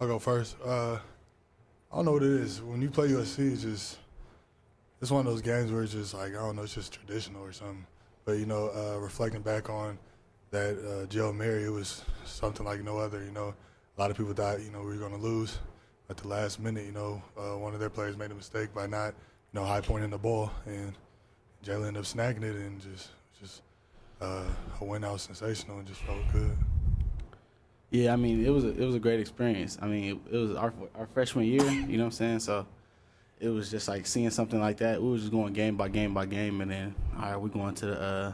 I'll go first. I don't know what it is. When you play USC, it's one of those games where it's just like, I don't know, it's just traditional or something. But, reflecting back on that Joe Mary, it was something like no other. A lot of people thought, we were going to lose at the last minute. One of their players made a mistake by not, high pointing the ball, and Jalen ended up snagging it, and just a win that was sensational and just felt good. Yeah, I mean, it was a great experience. I mean, it was our freshman year, you know what I'm saying? So it was just like seeing something like that. We were just going game by game by game, and then, all right, we're going to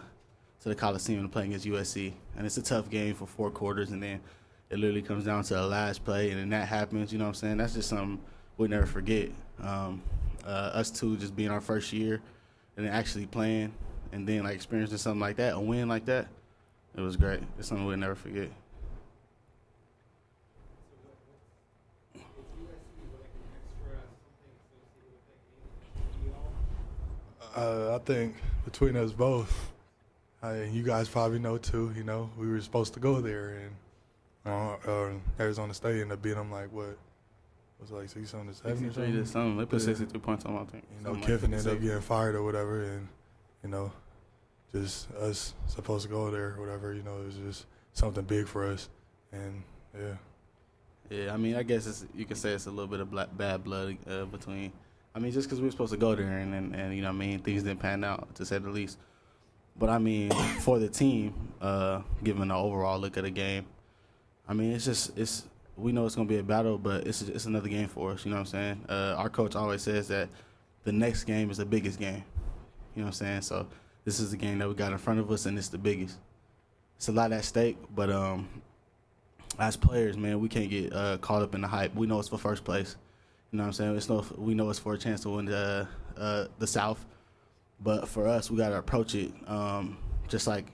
the Coliseum to play against USC. And it's a tough game for 4 quarters, and then it literally comes down to the last play, and then that happens, you know what I'm saying? That's just something we never forget. Us two just being our first year and then actually playing and then, like, experiencing something like that, a win like that, it was great. It's something we'll never forget. I think between us both, you guys probably know too, we were supposed to go there, and Arizona State ended up beating them like, what, was it like 6-7 to 7 or something? They put 62 points on, I think. Kiffin ended up getting fired or whatever, and, just us supposed to go there or whatever, it was just something big for us, and, yeah. Yeah, I mean, I guess you can say it's a little bit of bad blood between. I mean, just because we were supposed to go there and you know what I mean, things didn't pan out, to say the least. But, I mean, for the team, given the overall look at the game, I mean, we know it's going to be a battle, but it's another game for us, you know what I'm saying? Our coach always says that the next game is the biggest game, you know what I'm saying? So this is the game that we got in front of us, and it's the biggest. It's a lot at stake, but as players, man, we can't get caught up in the hype. We know it's for first place. You know what I'm saying? We know it's for a chance to win the South. But for us, we got to approach it just like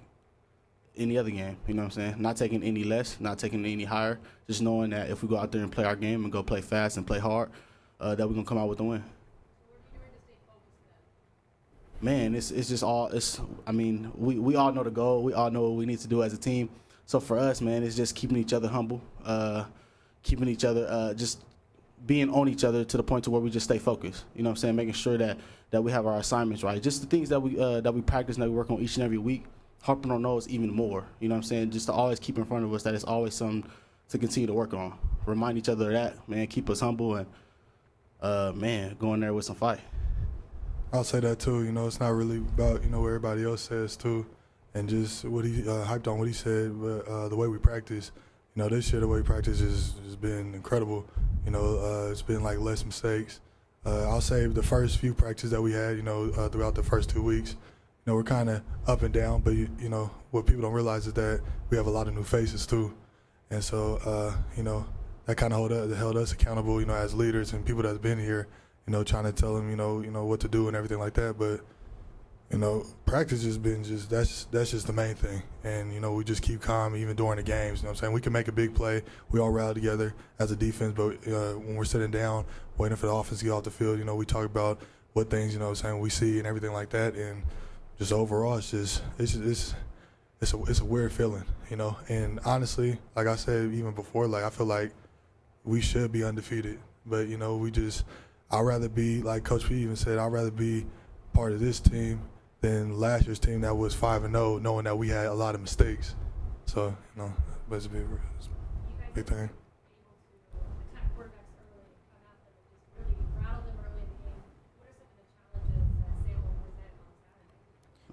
any other game. You know what I'm saying? Not taking any less, not taking any higher. Just knowing that if we go out there and play our game and go play fast and play hard, that we're going to come out with the win. Man, it's just all – I mean, we all know the goal. We all know what we need to do as a team. So for us, man, it's just keeping each other humble, keeping each other just being on each other to the point to where we just stay focused. You know what I'm saying? Making sure that we have our assignments right. Just the things that we practice and that we work on each and every week, harping on those even more. You know what I'm saying? Just to always keep in front of us that it's always something to continue to work on. Remind each other of that, man. Keep us humble and, man, go in there with some fight. I'll say that too. It's not really about, what everybody else says too. And just what he hyped on what he said, but the way we practice, this year the way we practice has been incredible. It's been like less mistakes. I'll say the first few practices that we had, throughout the first 2 weeks, we're kind of up and down. But what people don't realize is that we have a lot of new faces too, and so that kind of held us accountable, as leaders and people that's been here, trying to tell them, what to do and everything like that. But practice has been that's just the main thing. And, we just keep calm even during the games. You know what I'm saying? We can make a big play. We all rally together as a defense. But when we're sitting down, waiting for the offense to get off the field, we talk about what things, we see and everything like that. And just overall, it's a weird feeling, And honestly, like I said even before, like I feel like we should be undefeated. But, I'd rather be, like Coach P even said, I'd rather be part of this team than last year's team that was 5-0, knowing that we had a lot of mistakes. So, that's a big thing.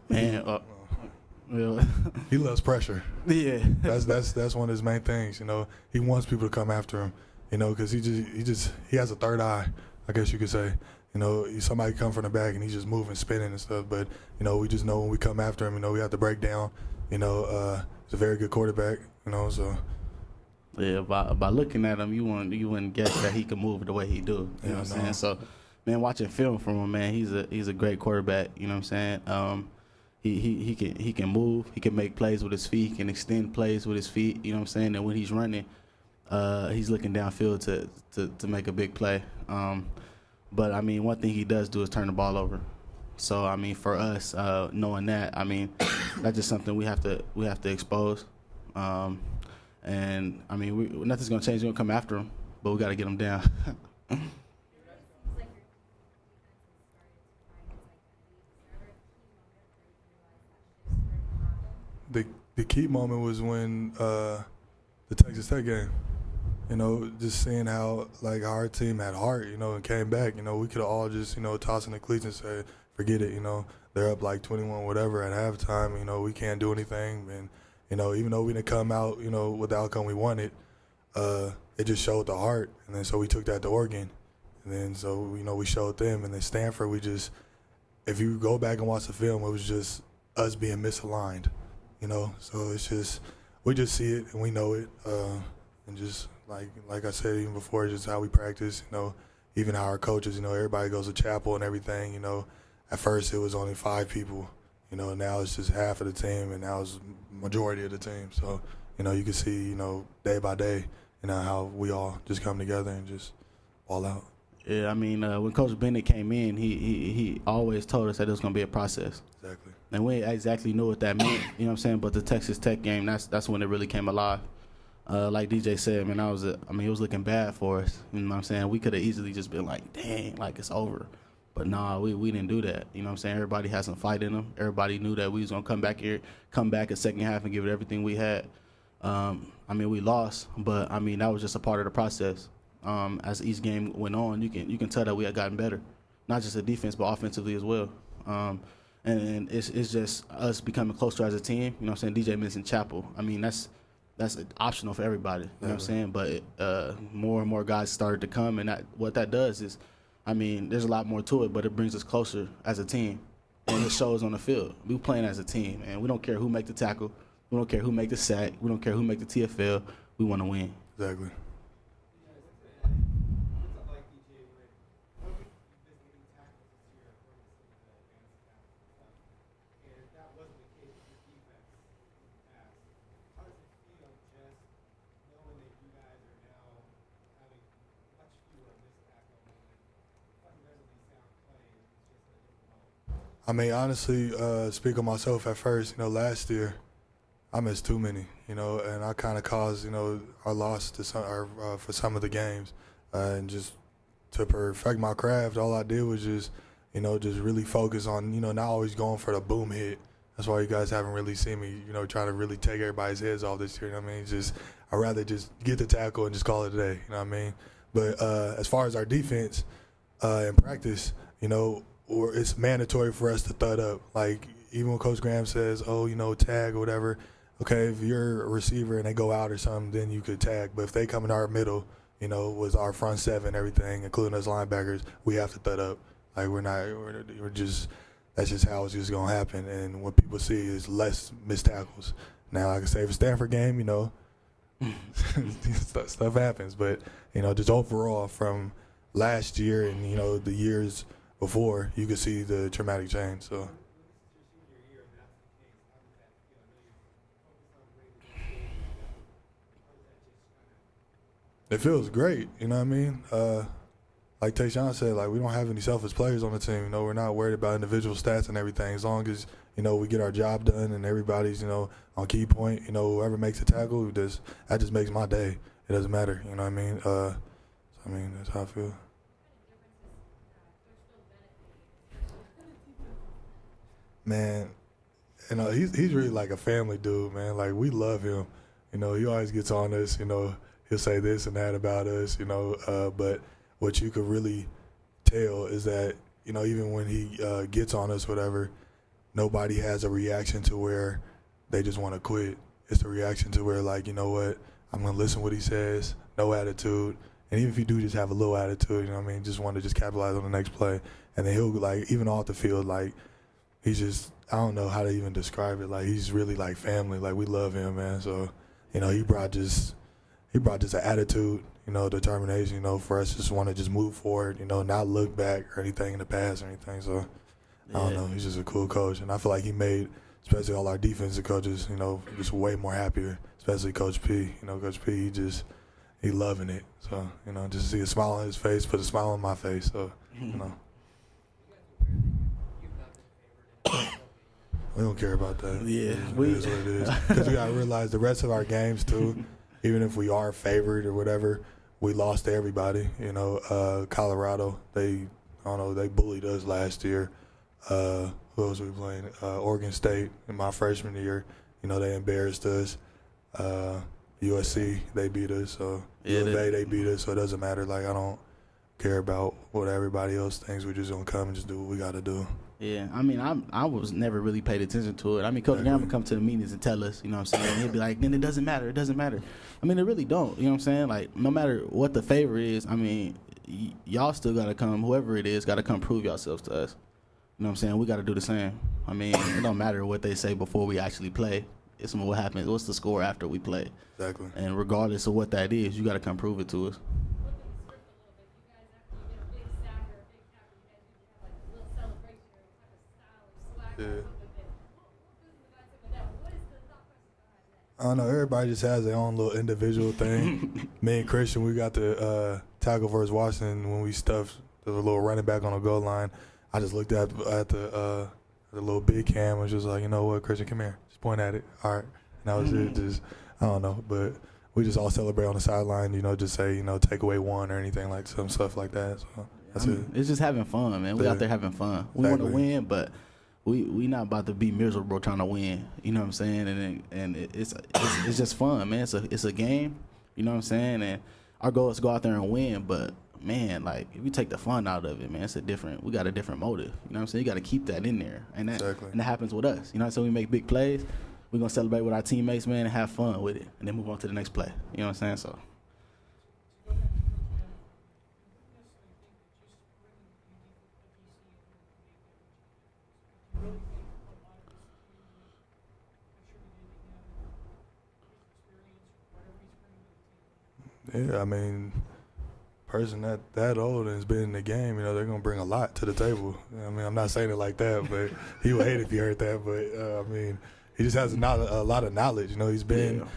Man, he loves pressure. Yeah, that's one of his main things. He wants people to come after him. Because he has a third eye, I guess you could say. Somebody come from the back and he's just moving, spinning and stuff. But, we just know when we come after him, we have to break down. He's a very good quarterback, so. Yeah, by looking at him, you wouldn't guess that he can move the way he do. You know what I'm saying? So, man, watching film from him, man, he's a great quarterback. You know what I'm saying? He can move. He can make plays with his feet. He can extend plays with his feet. You know what I'm saying? And when he's running, he's looking downfield to make a big play. But, I mean, one thing he does do is turn the ball over. So, I mean, for us, knowing that, I mean, that's just something we have to expose. And, I mean, nothing's going to change. We're going to come after him. but we got to get them down. The key moment was when the Texas Tech game. You know, just seeing how like our team had heart, you know, and came back. You know, we could have all just, you know, tossed in the cleats and said, forget it. You know, they're up like 21 whatever at halftime. You know, we can't do anything. And you know, even though we didn't come out, you know, with the outcome we wanted, it just showed the heart. And then so we took that to Oregon, and then so you know we showed them. And then Stanford, we just, if you go back and watch the film, it was just us being misaligned. You know, so it's just we just see it and we know it, and just like I said even before, just how we practice. You know, even how our coaches, you know, everybody goes to chapel and everything. You know, at first it was only 5 people. You know, now it's just half of the team, and now it's majority of the team. So you know, you can see, you know, day by day, you know, how we all just come together and just all out. Yeah, I mean, when Coach Bennett came in, he always told us that it was going to be a process. Exactly. And we exactly knew what that meant, you know what I'm saying? But the Texas Tech game, that's when it really came alive. Like DJ said, man, it was looking bad for us. You know what I'm saying? We could have easily just been like, dang, like it's over. But nah, we didn't do that. You know what I'm saying? Everybody had some fight in them. Everybody knew that we was going to come back a second half and give it everything we had. I mean, we lost, but I mean, that was just a part of the process. As each game went on, you can tell that we had gotten better, not just the defense, but offensively as well. And it's just us becoming closer as a team. You know what I'm saying? DJ mentioned chapel. I mean, that's optional for everybody. You know what I'm saying? But more and more guys started to come, and what that does is, I mean, there's a lot more to it, but it brings us closer as a team, and it shows on the field. We playing as a team, and we don't care who make the tackle. We don't care who make the sack. We don't care who make the TFL. We want to win. Exactly. I mean, honestly, speak on myself at first, you know, last year, I missed too many, you know, and I kind of caused, you know, our loss to for some of the games. And just to perfect my craft, all I did was just, you know, just really focus on, you know, not always going for the boom hit. That's why you guys haven't really seen me, you know, trying to really take everybody's heads off this year. You know what I mean? I'd rather just get the tackle and just call it a day. You know what I mean? But as far as our defense in practice, you know, it's mandatory for us to thud up. Like, even when Coach Graham says, oh, you know, tag or whatever, okay, if you're a receiver and they go out or something, then you could tag. But if they come in our middle, you know, with our front seven, everything, including us linebackers, we have to thud up. Like, we're just, that's just how it's just going to happen. And what people see is less missed tackles. Now, like I say, for Stanford game, you know, stuff happens. But, you know, just overall from last year and, you know, the years before, you could see the traumatic change. So it feels great, you know what I mean? Like Tashon said, like, we don't have any selfish players on the team. You know, we're not worried about individual stats and everything. As long as, you know, we get our job done and everybody's, you know, on key point, you know, whoever makes a tackle, that just makes my day. It doesn't matter, you know what I mean? So, I mean, that's how I feel. Man, you know, he's really like a family dude, man. Like, we love him. You know, he always gets on us, you know, he'll say this and that about us, you know, but what you could really tell is that, you know, even when he gets on us, whatever, nobody has a reaction to where they just want to quit. It's a reaction to where, like, you know what, I'm going to listen to what he says, no attitude. And even if you do just have a little attitude, you know what I mean, just want to just capitalize on the next play. And then he'll, like, even off the field, like, he's just, I don't know how to even describe it. Like, he's really like family. Like, we love him, man. So, you know, he brought just an attitude, you know, determination, you know, for us just want to just move forward, you know, not look back or anything in the past or anything. So, I don't know. He's just a cool coach. And I feel like he made, especially all our defensive coaches, you know, just way more happier, especially Coach P. You know, Coach P, he loving it. So, you know, just to see a smile on his face, put a smile on my face. So, you know. We don't care about that. Yeah, it is what it is. Because we got to realize the rest of our games, too, even if we are favored or whatever, we lost to everybody. You know, Colorado, I don't know, they bullied us last year. Who else we playing? Oregon State in my freshman year. You know, they embarrassed us. USC, they beat us. So Yeah, U of A, they beat us. So it doesn't matter. Like, I don't care about what everybody else thinks. We're just gonna come and just do what we got to do. Yeah, I mean, I was never really paid attention to it. I mean, Coach Graham would come to the meetings and tell us, you know what I'm saying? He'd be like, then it doesn't matter. It doesn't matter. I mean, it really don't. You know what I'm saying? Like, no matter what the favor is, I mean, y'all still got to come, whoever it is, got to come prove yourselves to us. You know what I'm saying? We got to do the same. I mean, it don't matter what they say before we actually play. It's what happens. What's the score after we play? Exactly. And regardless of what that is, you got to come prove it to us. Yeah. I don't know. Everybody just has their own little individual thing. Me and Christian, we got the tackle versus Washington when we stuffed the little running back on the goal line. I just looked at the little big cam and was just like, you know what, Christian, come here. Just point at it. All right. And that was it. Just, I don't know. But we just all celebrate on the sideline, you know, just say, you know, take away one or anything like some stuff like that. So that's it. It's just having fun, man. We out there having fun. We want to win, but we not about to be miserable trying to win. You know what I'm saying? And it's just fun, man. It's a game. You know what I'm saying? And our goal is to go out there and win. But man, like if you take the fun out of it, man, we got a different motive. You know what I'm saying? You got to keep that in there, and that happens with us. You know what I'm saying? We make big plays. We're gonna celebrate with our teammates, man, and have fun with it, and then move on to the next play. You know what I'm saying? So. Yeah, I mean, person that old and has been in the game, you know, they're gonna bring a lot to the table. I mean, I'm not saying it like that, but he would hate if he heard that. But I mean, he just has a lot of knowledge. You know, he's been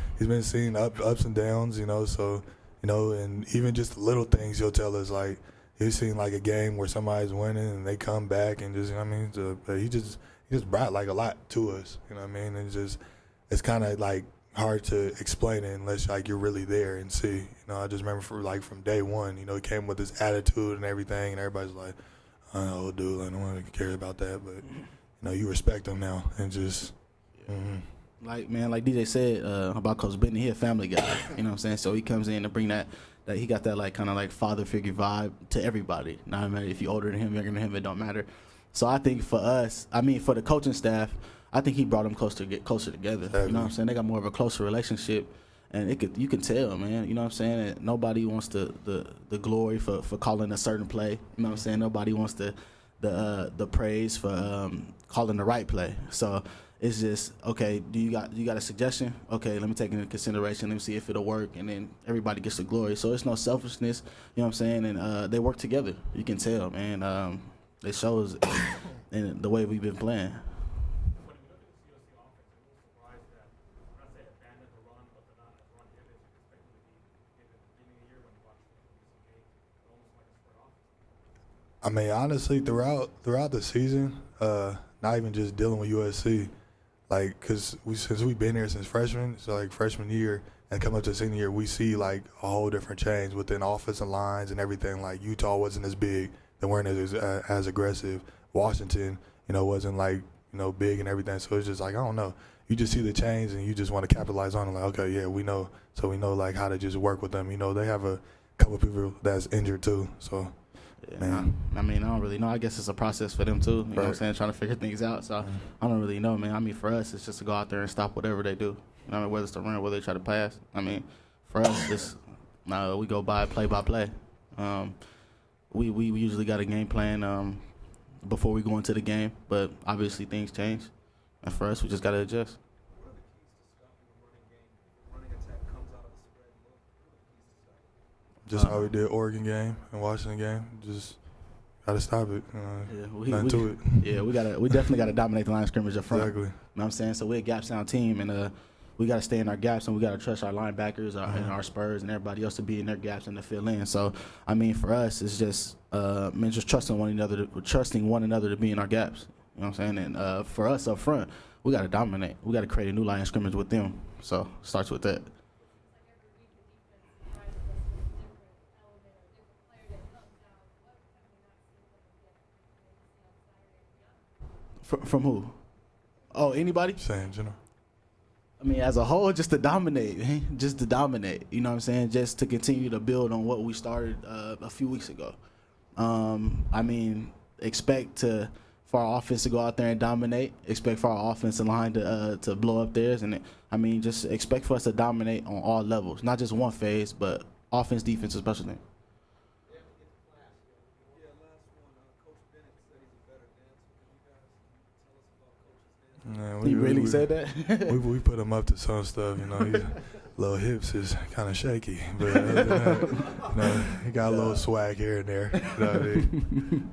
seeing ups and downs. You know, so you know, and even just little things he'll tell us. Like he's seen like a game where somebody's winning and they come back and just, you know what I mean, he just brought like a lot to us. You know what I mean? And it's kind of like hard to explain it unless like you're really there and see. You know, I just remember from day one, you know, he came with this attitude and everything, and everybody's like, I don't know, dude, I don't want to care about that, but you know, you respect him now and just. Like DJ said about Coach Benton, he a family guy. You know what I'm saying? So he comes in to bring that he got that like kind of like father figure vibe to everybody. Not matter if you're older than him, younger than him, it don't matter. So I think for us, I mean for the coaching staff, I think he brought them closer together. You know what I'm saying? They got more of a closer relationship, and you can tell, man. You know what I'm saying? That nobody wants the glory for calling a certain play. You know what I'm saying? Nobody wants the praise for calling the right play. So it's just, okay, you got a suggestion? Okay, let me take it into consideration. Let me see if it'll work, and then everybody gets the glory. So it's no selfishness. You know what I'm saying? And they work together. You can tell, man. It shows in the way we've been playing. I mean, honestly, throughout the season, not even just dealing with USC, like, since we've been here since freshman, so like freshman year and coming up to senior year, we see like a whole different change within offensive lines and everything. Like Utah wasn't as big, they weren't as aggressive. Washington, you know, wasn't like, you know, big and everything. So it's just like, I don't know. You just see the change and you just want to capitalize on it. Like, okay, yeah, we know. So we know like how to just work with them. You know, they have a couple of people that's injured too. So. Yeah, man. I mean, I don't really know. I guess it's a process for them, too. You know what I'm saying? Trying to figure things out. So I don't really know, man. I mean, for us, it's just to go out there and stop whatever they do. You know, whether it's the run or whether they try to pass. I mean, for us, it's we go by play. We usually got a game plan before we go into the game, but obviously things change. And for us, we just got to adjust. Just how we did Oregon game and Washington game. Just gotta stop it. Nothing to it. Yeah, we definitely gotta dominate the line of scrimmage up front. Exactly. You know what I'm saying? So we're a gap sound team, and we gotta stay in our gaps, and we gotta trust our linebackers and our spurs and everybody else to be in their gaps and to fill in. So I mean, for us, it's just just trusting one another to be in our gaps. You know what I'm saying? And for us up front, we gotta dominate. We gotta create a new line of scrimmage with them. So it starts with that. From who? Oh, anybody? Saying, you know. I mean, as a whole, just to dominate, man. Just to dominate. You know what I'm saying? Just to continue to build on what we started a few weeks ago. I mean, expect for our offense to go out there and dominate. Expect for our offensive line to blow up theirs, and just expect for us to dominate on all levels, not just one phase, but offense, defense, and special teams. Man, He really said that? we put him up to some stuff, you know. His little hips is kind of shaky, but other than that, you know, he got a little swag here and there. You know what I mean?